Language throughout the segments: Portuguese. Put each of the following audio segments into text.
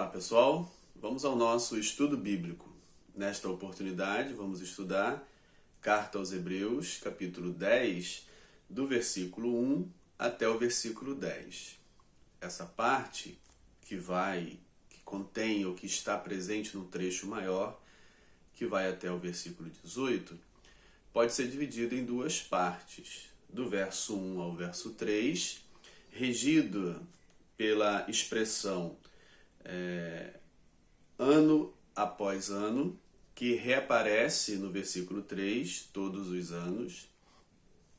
pessoal, vamos ao nosso estudo bíblico. Nesta oportunidade, vamos estudar Carta aos Hebreus, capítulo 10, do versículo 1 até o versículo 10. Essa parte que contém ou que está presente no trecho maior, que vai até o versículo 18, pode ser dividida em duas partes, do verso 1 ao verso 3, regido pela expressão ano após ano, que reaparece no versículo 3, todos os anos,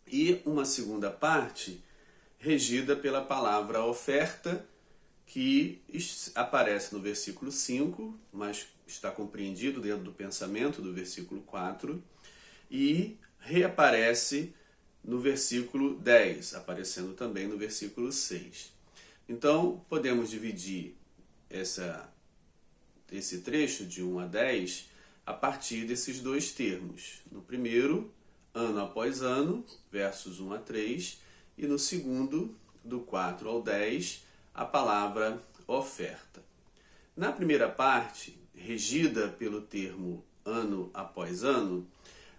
e uma segunda parte regida pela palavra oferta, que aparece no versículo 5, mas está compreendido dentro do pensamento do versículo 4, e reaparece no versículo 10, aparecendo também no versículo 6. Então, podemos dividir esse trecho de 1 a 10 a partir desses dois termos. No primeiro, ano após ano, versos 1 a 3, e no segundo, do 4 ao 10, a palavra oferta. Na primeira parte, regida pelo termo ano após ano,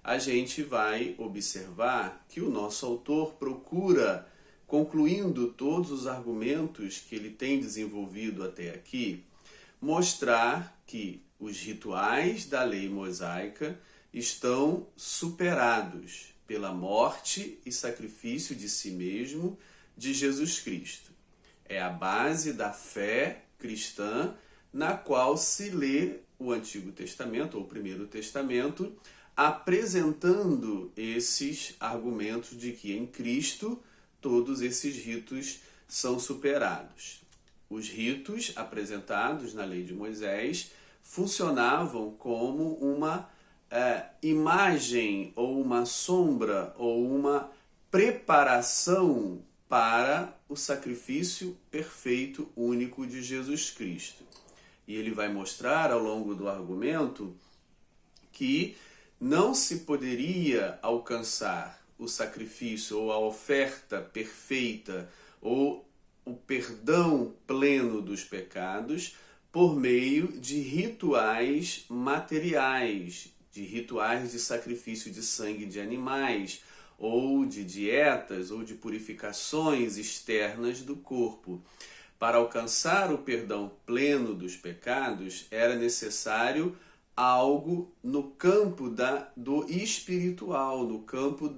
a gente vai observar que o nosso autor procura, concluindo todos os argumentos que ele tem desenvolvido até aqui, mostrar que os rituais da lei mosaica estão superados pela morte e sacrifício de si mesmo de Jesus Cristo. É a base da fé cristã na qual se lê o Antigo Testamento, ou o Primeiro Testamento, apresentando esses argumentos de que em Cristo todos esses ritos são superados. Os ritos apresentados na lei de Moisés funcionavam como uma imagem, ou uma sombra, ou uma preparação para o sacrifício perfeito, único de Jesus Cristo. E ele vai mostrar ao longo do argumento que não se poderia alcançar o sacrifício ou a oferta perfeita ou o perdão pleno dos pecados por meio de rituais materiais, de rituais de sacrifício de sangue de animais, ou de dietas, ou de purificações externas do corpo. Para alcançar o perdão pleno dos pecados, era necessário algo no campo do espiritual, no campo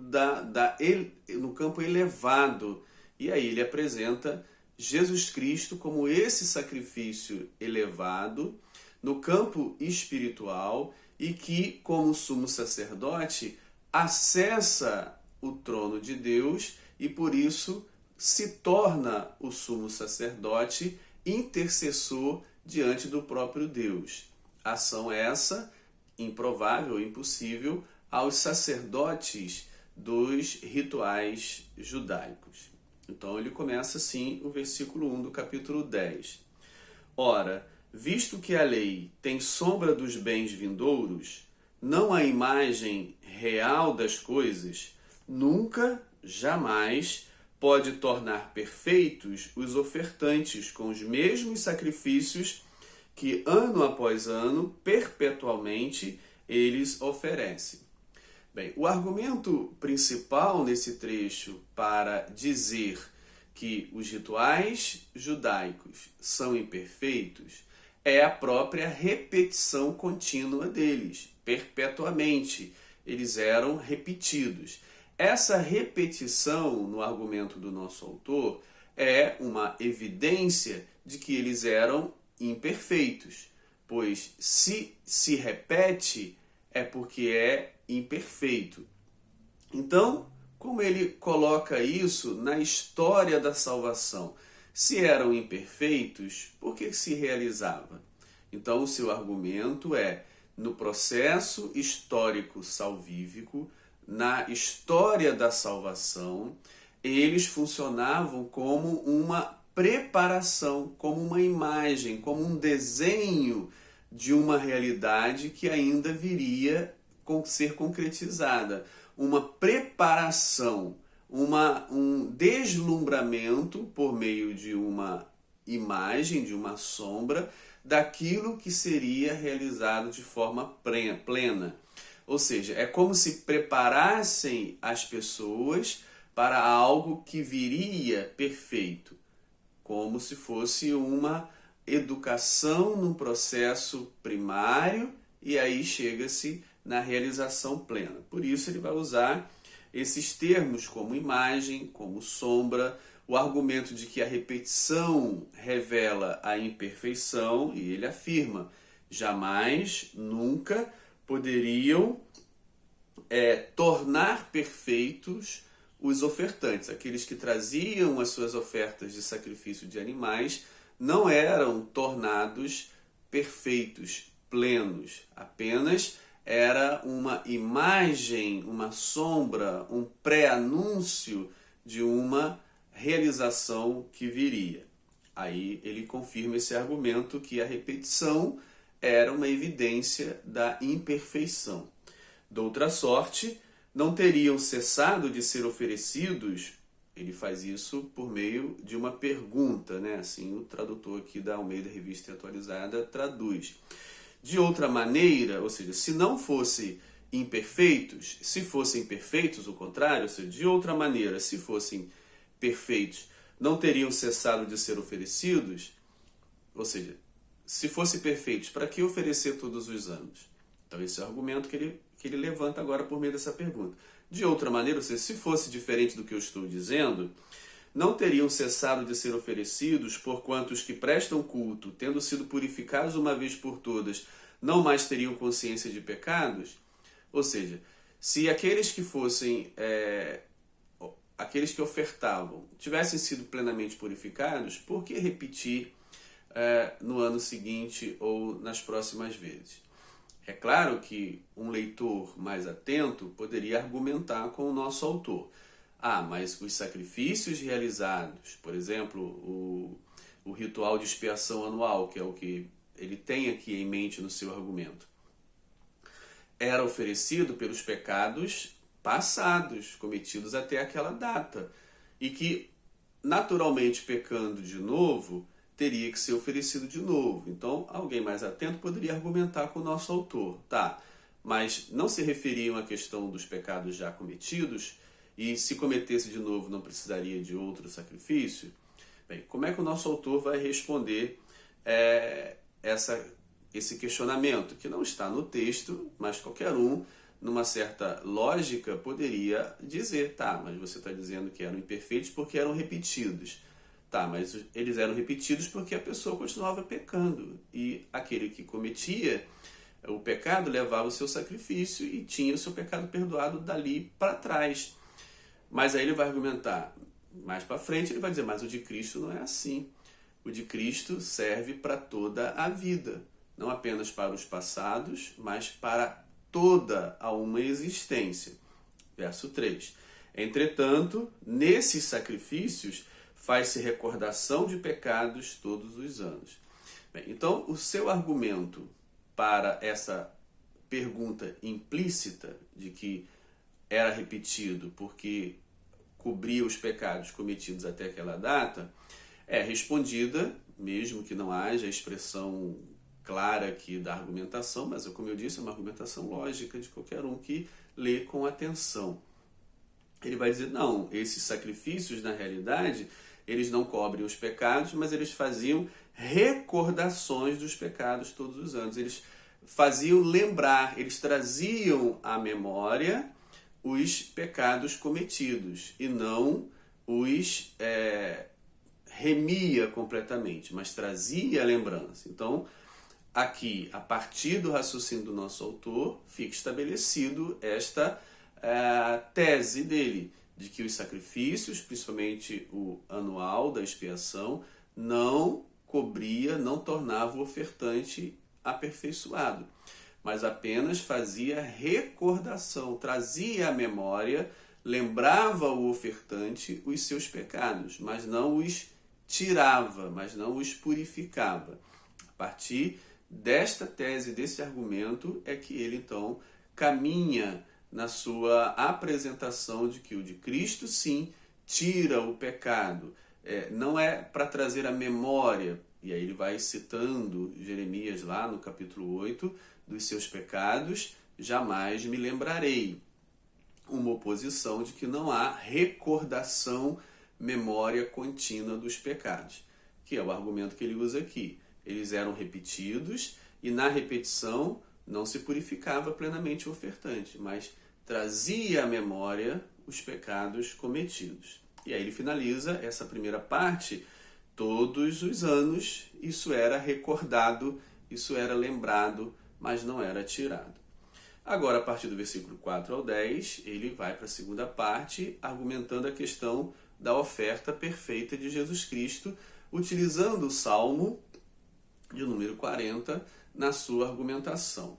no campo elevado. E aí ele apresenta Jesus Cristo como esse sacrifício elevado no campo espiritual e que, como sumo sacerdote, acessa o trono de Deus e por isso se torna o sumo sacerdote intercessor diante do próprio Deus. Ação essa improvável, impossível aos sacerdotes dos rituais judaicos. Então ele começa assim o versículo 1 do capítulo 10. Ora, visto que a lei tem sombra dos bens vindouros, não a imagem real das coisas, nunca, jamais, pode tornar perfeitos os ofertantes com os mesmos sacrifícios que ano após ano, perpetualmente, eles oferecem. Bem, o argumento principal nesse trecho para dizer que os rituais judaicos são imperfeitos é a própria repetição contínua deles, perpetuamente. Eles eram repetidos. Essa repetição, no argumento do nosso autor, é uma evidência de que eles eram imperfeitos, pois se repete é porque é imperfeito. Então, como ele coloca isso na história da salvação? Se eram imperfeitos, por que se realizava? Então, o seu argumento é, no processo histórico salvífico, na história da salvação, eles funcionavam como uma preparação, como uma imagem, como um desenho de uma realidade que ainda viria a ser concretizada. Uma preparação, um deslumbramento por meio de uma imagem, de uma sombra, daquilo que seria realizado de forma plena. Ou seja, é como se preparassem as pessoas para algo que viria perfeito, como se fosse uma educação num processo primário e aí chega-se na realização plena. Por isso ele vai usar esses termos como imagem, como sombra, o argumento de que a repetição revela a imperfeição, e ele afirma: jamais, nunca poderiam tornar perfeitos os ofertantes. Aqueles que traziam as suas ofertas de sacrifício de animais não eram tornados perfeitos, plenos, apenas era uma imagem, uma sombra, um pré-anúncio de uma realização que viria. Aí ele confirma esse argumento que a repetição era uma evidência da imperfeição. Doutra sorte, não teriam cessado de ser oferecidos. Ele faz isso por meio de uma pergunta, né? Assim o tradutor aqui da Almeida Revista Atualizada traduz. De outra maneira, ou seja, se não fossem imperfeitos, se fossem perfeitos, o contrário, ou seja, de outra maneira, se fossem perfeitos, não teriam cessado de ser oferecidos, ou seja, se fossem perfeitos, para que oferecer todos os anos? Então esse é o argumento que ele levanta agora por meio dessa pergunta. De outra maneira, ou seja, se fosse diferente do que eu estou dizendo, não teriam cessado de ser oferecidos, porquanto os que prestam culto, tendo sido purificados uma vez por todas, não mais teriam consciência de pecados? Ou seja, se aqueles que fossem, aqueles que ofertavam, tivessem sido plenamente purificados, por que repetir no ano seguinte ou nas próximas vezes? É claro que um leitor mais atento poderia argumentar com o nosso autor. Mas os sacrifícios realizados, por exemplo, o ritual de expiação anual, que é o que ele tem aqui em mente no seu argumento, era oferecido pelos pecados passados, cometidos até aquela data, e que, naturalmente, pecando de novo, teria que ser oferecido de novo. Então, alguém mais atento poderia argumentar com o nosso autor. Mas não se referiam à questão dos pecados já cometidos, e se cometesse de novo não precisaria de outro sacrifício? Bem, como é que o nosso autor vai responder esse questionamento, que não está no texto, mas qualquer um, numa certa lógica, poderia dizer: mas você está dizendo que eram imperfeitos porque eram repetidos. Mas eles eram repetidos porque a pessoa continuava pecando, e aquele que cometia o pecado levava o seu sacrifício e tinha o seu pecado perdoado dali para trás. Mas aí ele vai argumentar, mais para frente ele vai dizer: mas o de Cristo não é assim. O de Cristo serve para toda a vida, não apenas para os passados, mas para toda a uma existência. Verso 3. Entretanto, nesses sacrifícios faz-se recordação de pecados todos os anos. Bem, então, o seu argumento para essa pergunta implícita de que era repetido porque cobria os pecados cometidos até aquela data, é respondida, mesmo que não haja expressão clara aqui da argumentação, mas, como eu disse, é uma argumentação lógica de qualquer um que lê com atenção. Ele vai dizer: não, esses sacrifícios, na realidade, eles não cobrem os pecados, mas eles faziam recordações dos pecados todos os anos. Eles faziam lembrar, eles traziam à memória os pecados cometidos e não os remia completamente, mas trazia a lembrança. Então, aqui, a partir do raciocínio do nosso autor, fica estabelecido esta tese dele, de que os sacrifícios, principalmente o anual da expiação, não cobria, não tornava o ofertante aperfeiçoado, mas apenas fazia recordação, trazia à memória, lembrava o ofertante os seus pecados, mas não os tirava, mas não os purificava. A partir desta tese, desse argumento, é que ele então caminha na sua apresentação de que o de Cristo, sim, tira o pecado, não é para trazer a memória, e aí ele vai citando Jeremias lá no capítulo 8, dos seus pecados, jamais me lembrarei. Uma oposição de que não há recordação, memória contínua dos pecados, que é o argumento que ele usa aqui. Eles eram repetidos e na repetição não se purificava plenamente o ofertante, mas trazia à memória os pecados cometidos. E aí ele finaliza essa primeira parte: todos os anos isso era recordado, isso era lembrado, mas não era tirado. Agora, a partir do versículo 4 ao 10, ele vai para a segunda parte, argumentando a questão da oferta perfeita de Jesus Cristo, utilizando o Salmo de número 40 na sua argumentação.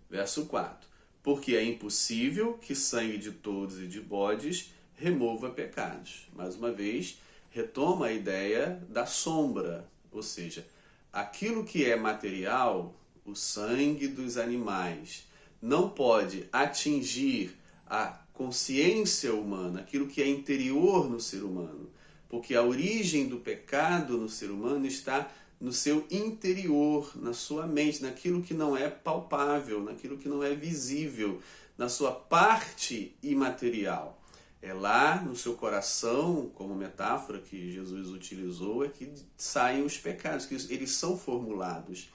Verso 4. Porque é impossível que sangue de touros e de bodes remova pecados. Mais uma vez, retoma a ideia da sombra, ou seja, aquilo que é material, o sangue dos animais, não pode atingir a consciência humana, aquilo que é interior no ser humano, porque a origem do pecado no ser humano está no seu interior, na sua mente, naquilo que não é palpável, naquilo que não é visível, na sua parte imaterial. É lá no seu coração, como metáfora que Jesus utilizou, é que saem os pecados, que eles são formulados.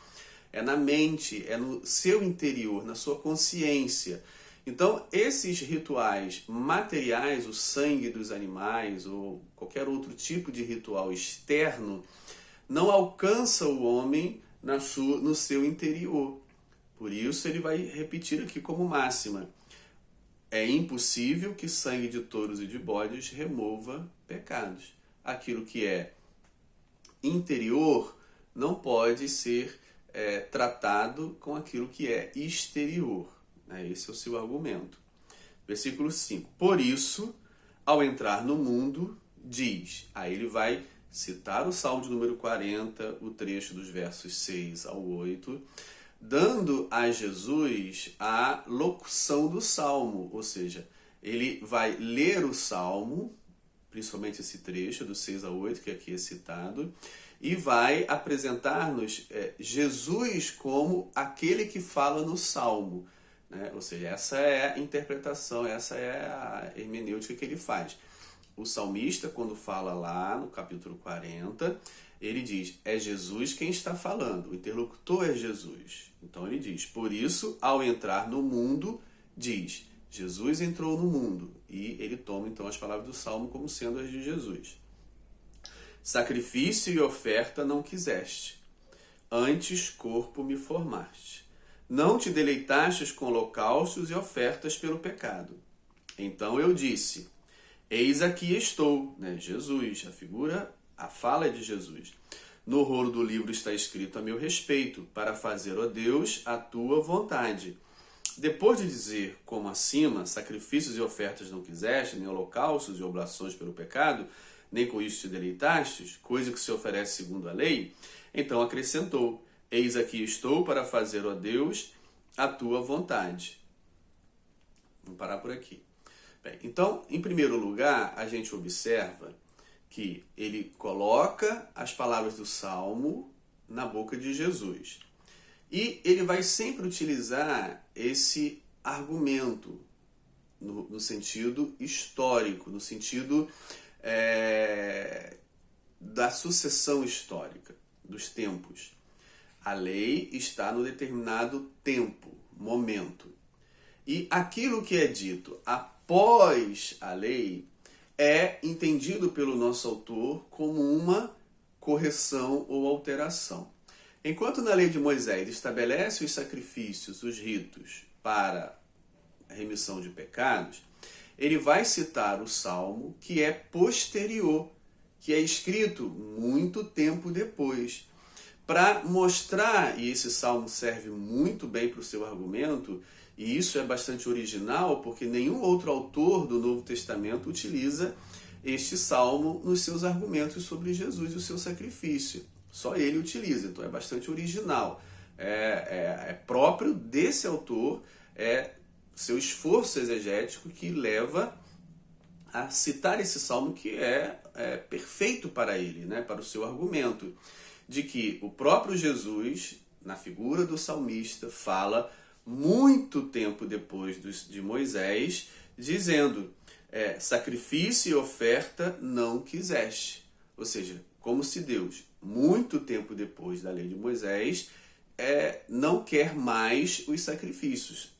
É na mente, é no seu interior, na sua consciência. Então, esses rituais materiais, o sangue dos animais ou qualquer outro tipo de ritual externo, não alcança o homem no seu interior. Por isso, ele vai repetir aqui como máxima: é impossível que sangue de touros e de bodes remova pecados. Aquilo que é interior não pode ser tratado com aquilo que é exterior. Esse é o seu argumento. Versículo 5. Por isso, ao entrar no mundo, diz. Aí ele vai citar o Salmo de número 40, o trecho dos versos 6 ao 8, dando a Jesus a locução do Salmo. Ou seja, ele vai ler o Salmo, principalmente esse trecho do 6 ao 8, que aqui é citado, e vai apresentar-nos Jesus como aquele que fala no Salmo. Ou seja, essa é a interpretação, essa é a hermenêutica que ele faz. O salmista, quando fala lá no capítulo 40, ele diz, é Jesus quem está falando, o interlocutor é Jesus. Então ele diz, por isso, ao entrar no mundo, diz, Jesus entrou no mundo. E ele toma então as palavras do Salmo como sendo as de Jesus. Sacrifício e oferta não quiseste, antes corpo me formaste. Não te deleitastes com holocaustos e ofertas pelo pecado. Então eu disse, eis aqui estou, Jesus, a fala é de Jesus. No rolo do livro está escrito a meu respeito, para fazer, ó Deus, a tua vontade. Depois de dizer, como acima, sacrifícios e ofertas não quiseste, nem holocaustos e oblações pelo pecado, nem com isso te deleitastes, coisa que se oferece segundo a lei, então acrescentou, eis aqui estou para fazer, ó Deus, a tua vontade. Vamos parar por aqui. Bem, então, em primeiro lugar, a gente observa que ele coloca as palavras do Salmo na boca de Jesus. E ele vai sempre utilizar esse argumento no sentido histórico, no sentido da sucessão histórica dos tempos. A lei está no determinado tempo, momento. E aquilo que é dito após a lei é entendido pelo nosso autor como uma correção ou alteração. Enquanto na lei de Moisés estabelece os sacrifícios, os ritos para a remissão de pecados, ele vai citar o Salmo que é posterior, que é escrito muito tempo depois, para mostrar, e esse Salmo serve muito bem para o seu argumento, e isso é bastante original, porque nenhum outro autor do Novo Testamento utiliza este Salmo nos seus argumentos sobre Jesus e o seu sacrifício. Só ele utiliza, então é bastante original. É próprio desse autor, seu esforço exegético que leva a citar esse salmo que é perfeito para ele, né, para o seu argumento, de que o próprio Jesus, na figura do salmista, fala muito tempo depois de Moisés, dizendo, sacrifício e oferta não quiseste. Ou seja, como se Deus, muito tempo depois da lei de Moisés, não quer mais os sacrifícios.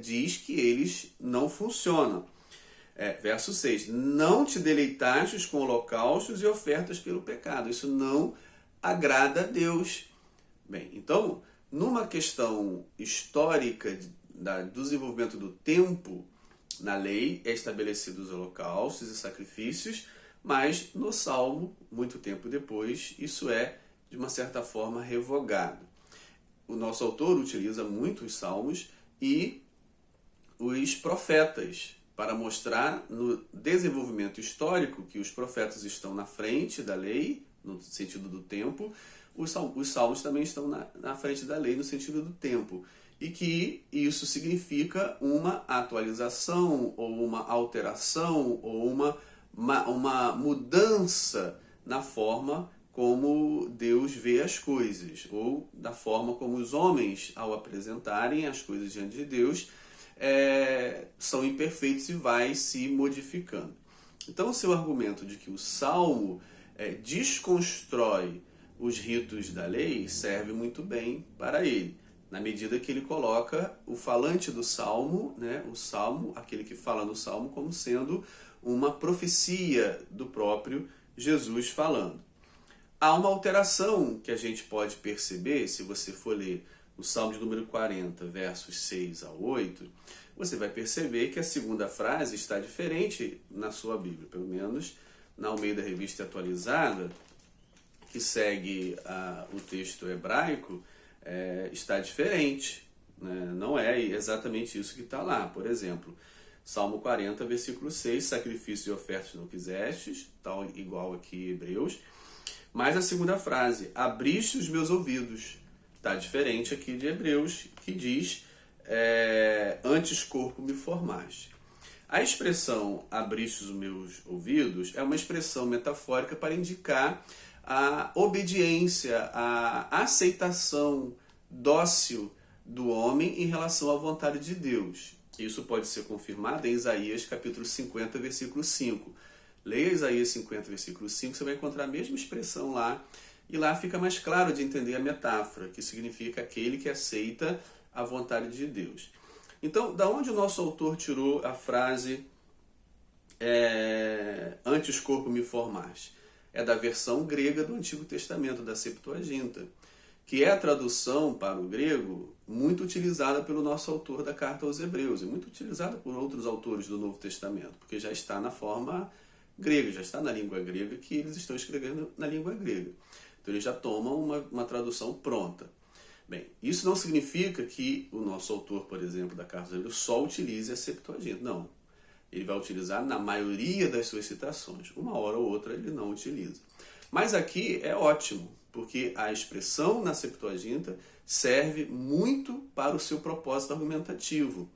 Diz que eles não funcionam. Verso 6, não te deleitastes com holocaustos e ofertas pelo pecado. Isso não agrada a Deus. Bem, então, numa questão histórica do desenvolvimento do tempo, na lei é estabelecido os holocaustos e sacrifícios, mas no Salmo, muito tempo depois, isso é, de uma certa forma, revogado. O nosso autor utiliza muito os salmos e os profetas para mostrar no desenvolvimento histórico que os profetas estão na frente da lei, no sentido do tempo, os salmos também estão na frente da lei, no sentido do tempo. E que isso significa uma atualização, ou uma alteração, ou uma mudança na forma como Deus vê as coisas, ou da forma como os homens, ao apresentarem as coisas diante de Deus, são imperfeitos e vai se modificando. Então, o seu argumento de que o Salmo desconstrói os ritos da lei serve muito bem para ele, na medida que ele coloca o falante do Salmo, né, o Salmo, aquele que fala no Salmo, como sendo uma profecia do próprio Jesus falando. Há uma alteração que a gente pode perceber, se você for ler o Salmo de número 40, versos 6 a 8, você vai perceber que a segunda frase está diferente na sua Bíblia, pelo menos na Almeida Revista Atualizada, que segue o texto hebraico, está diferente, né? Não é exatamente isso que está lá. Por exemplo, Salmo 40, versículo 6, sacrifício e ofertas não quisestes, tal igual aqui em Hebreus. Mas a segunda frase, abriste os meus ouvidos, está diferente aqui de Hebreus, que diz, antes corpo me formaste. A expressão abriste os meus ouvidos é uma expressão metafórica para indicar a obediência, a aceitação dócil do homem em relação à vontade de Deus. Isso pode ser confirmado em Isaías capítulo 50, versículo 5. Leia Isaías 50, versículo 5, você vai encontrar a mesma expressão lá, e lá fica mais claro de entender a metáfora, que significa aquele que aceita a vontade de Deus. Então, da onde o nosso autor tirou a frase antes corpo me formaste? É da versão grega do Antigo Testamento, da Septuaginta, que é a tradução para o grego muito utilizada pelo nosso autor da Carta aos Hebreus, e muito utilizada por outros autores do Novo Testamento, porque já está na forma grega, já está na língua grega, que eles estão escrevendo na língua grega. Então eles já tomam uma tradução pronta. Bem, isso não significa que o nosso autor, por exemplo, da Carta aos Hebreus, só utilize a Septuaginta. Não. Ele vai utilizar na maioria das suas citações. Uma hora ou outra ele não utiliza. Mas aqui é ótimo, porque a expressão na Septuaginta serve muito para o seu propósito argumentativo,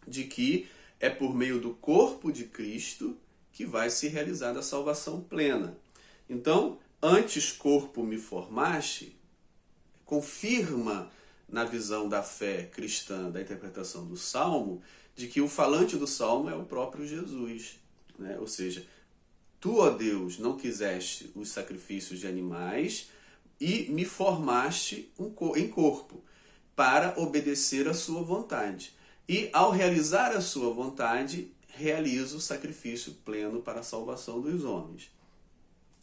de que é por meio do corpo de Cristo que vai se realizar a salvação plena. Então, antes corpo me formaste, confirma na visão da fé cristã, da interpretação do Salmo, de que o falante do Salmo é o próprio Jesus, né? Ou seja, tu, ó Deus, não quiseste os sacrifícios de animais e me formaste em corpo para obedecer a sua vontade. E ao realizar a sua vontade, realizo o sacrifício pleno para a salvação dos homens.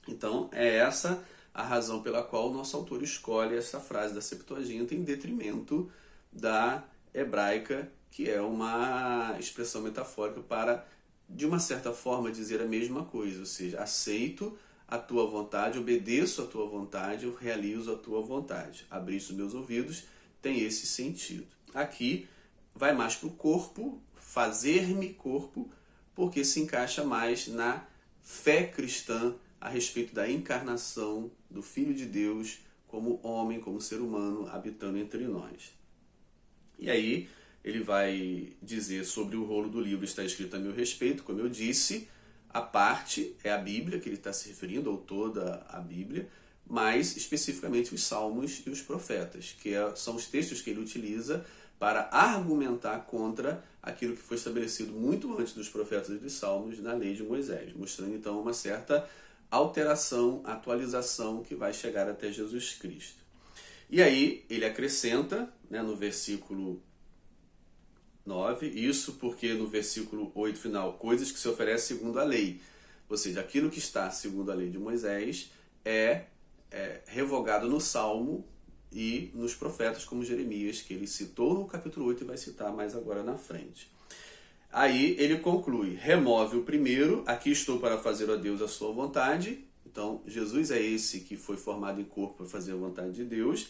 Então, é essa a razão pela qual o nosso autor escolhe essa frase da Septuaginta em detrimento da hebraica, que é uma expressão metafórica para, de uma certa forma, dizer a mesma coisa, ou seja, aceito a tua vontade, obedeço a tua vontade, eu realizo a tua vontade. Abriste os meus ouvidos, tem esse sentido. Aqui vai mais para o corpo, fazer-me corpo, porque se encaixa mais na fé cristã a respeito da encarnação do Filho de Deus como homem, como ser humano, habitando entre nós. E aí, ele vai dizer sobre o rolo do livro está escrito a meu respeito, como eu disse, a parte é a Bíblia que ele está se referindo, ou toda a Bíblia, mas especificamente os Salmos e os Profetas, que são os textos que ele utiliza para argumentar contra aquilo que foi estabelecido muito antes dos Profetas e dos Salmos na lei de Moisés, mostrando então uma certa alteração, atualização que vai chegar até Jesus Cristo. E aí ele acrescenta, né, no versículo 9, isso porque no versículo 8 final, coisas que se oferecem segundo a lei, ou seja, aquilo que está segundo a lei de Moisés é revogado no Salmo e nos profetas como Jeremias, que ele citou no capítulo 8 e vai citar mais agora na frente. Aí ele conclui, remove o primeiro, aqui estou para fazer a Deus a sua vontade. Então Jesus é esse que foi formado em corpo para fazer a vontade de Deus.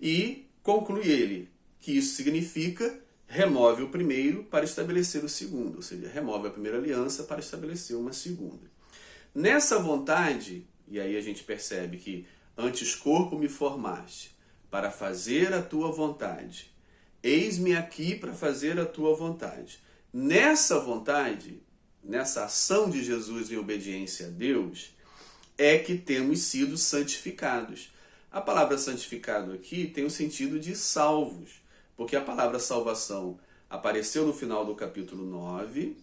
E conclui ele que isso significa remove o primeiro para estabelecer o segundo, ou seja, remove a primeira aliança para estabelecer uma segunda. Nessa vontade, e aí a gente percebe que antes corpo me formaste para fazer a tua vontade, eis-me aqui para fazer a tua vontade. Nessa vontade, nessa ação de Jesus em obediência a Deus, é que temos sido santificados. A palavra santificado aqui tem o sentido de salvos, porque a palavra salvação apareceu no final do capítulo 9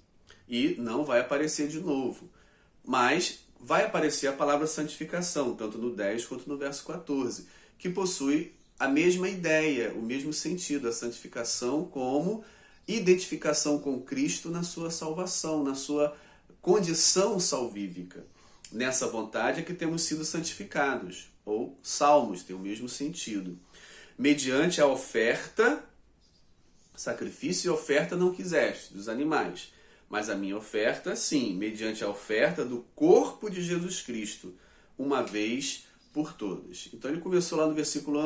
e não vai aparecer de novo. Mas vai aparecer a palavra santificação, tanto no 10 quanto no verso 14, que possui a mesma ideia, o mesmo sentido, a santificação como identificação com Cristo na sua salvação, na sua condição salvífica. Nessa vontade é que temos sido santificados, ou salmos, tem o mesmo sentido. Mediante a oferta, sacrifício e oferta não quiseste, dos animais, mas a minha oferta, sim, mediante a oferta do corpo de Jesus Cristo, uma vez por todas. Então ele começou lá no versículo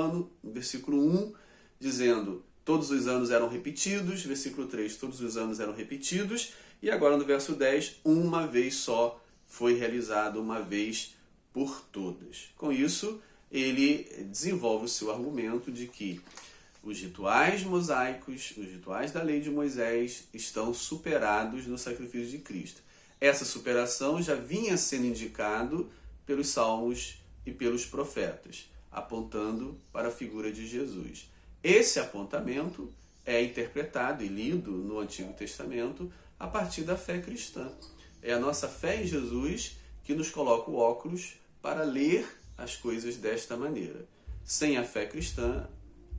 1, dizendo, todos os anos eram repetidos, versículo 3, todos os anos eram repetidos, e agora no verso 10, uma vez só foi realizado, uma vez por todas. Com isso, ele desenvolve o seu argumento de que os rituais mosaicos, os rituais da lei de Moisés estão superados no sacrifício de Cristo. Essa superação já vinha sendo indicado pelos salmos e pelos profetas, apontando para a figura de Jesus. Esse apontamento é interpretado e lido no Antigo Testamento a partir da fé cristã. É a nossa fé em Jesus que nos coloca o óculos para ler as coisas desta maneira. Sem a fé cristã,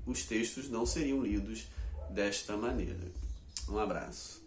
os textos não seriam lidos desta maneira. Um abraço.